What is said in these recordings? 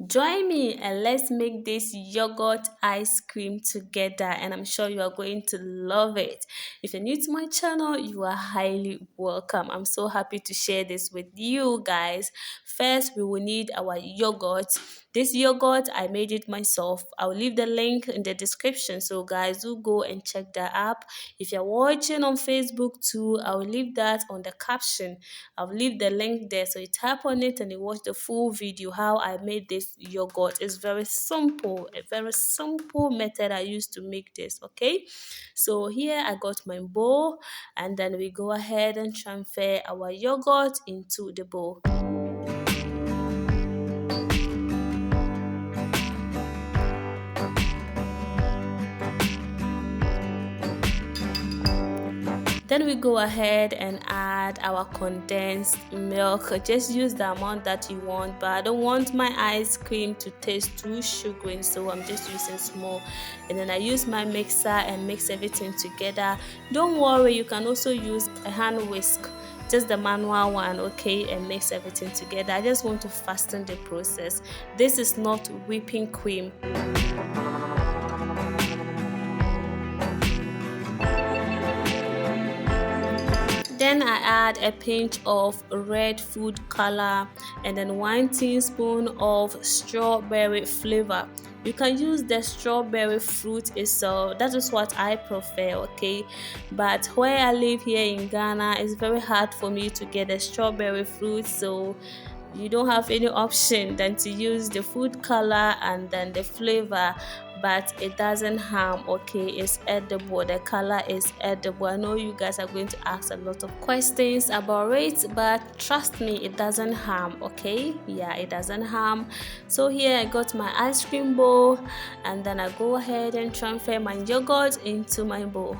Join me and let's make this yogurt ice cream together, and I'm sure you are going to love it. If you're new to my channel, you are highly welcome. I'm so happy to share this with you guys. First, we will need our yogurt. This yogurt, I made it myself. I'll leave the link in the description, so guys, do go and check that app. If you're watching on Facebook too, I'll leave that on the caption. I'll leave the link there, so you tap on it and you watch the full video how I made this yogurt. It's very simple, a very simple method I used to make this. Okay, so here I got my bowl, and then we go ahead and transfer our yogurt into the bowl. Then we go ahead and add our condensed milk. Just use the amount that you want, but I don't want my ice cream to taste too sugary, so I'm just using small. And then I use my mixer and mix everything together. Don't worry, you can also use a hand whisk, just the manual one, okay, and mix everything together. I just want to fasten the process. This is not whipping cream. Then I add a pinch of red food color and then 1 teaspoon of strawberry flavor. You can use the strawberry fruit itself. That is what I prefer, okay? But where I live here in Ghana, it's very hard for me to get the strawberry fruit, so you don't have any option than to use the food color and then the flavor, but it doesn't harm, okay? It's edible. The color is edible. I know you guys are going to ask a lot of questions about it, but trust me, it doesn't harm, okay? Yeah, it doesn't harm. So here I got my ice cream bowl, and then I go ahead and transfer my yogurt into my bowl.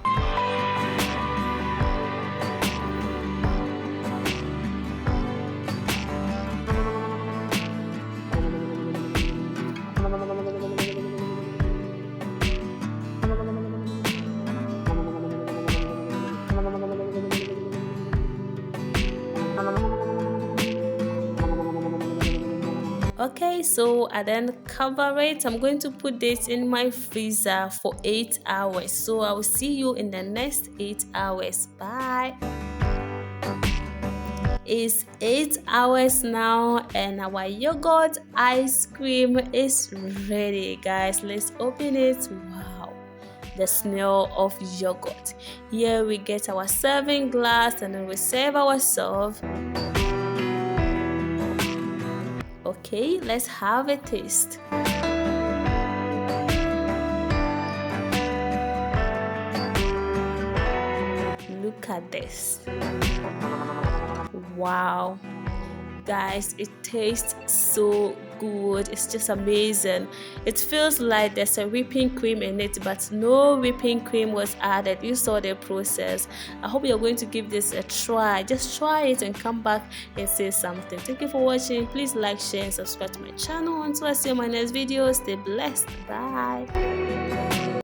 Okay, so I then cover it. I'm going to put this in my freezer for 8 hours. So I will see you in the next 8 hours. Bye. It's 8 hours now and our yogurt ice cream is ready, guys. Let's open it. Wow, the smell of yogurt. Here we get our serving glass and then we serve ourselves. Okay, let's have a taste. Look at this. Wow, guys, it tastes so good. It's just amazing. It feels like there's a whipping cream in it, but no whipping cream was added. You saw the process. I hope you're going to give this a try. Just try it and come back and say something. Thank you for watching. Please like, share, and subscribe to my channel. Until I see you in my next video, stay blessed. Bye.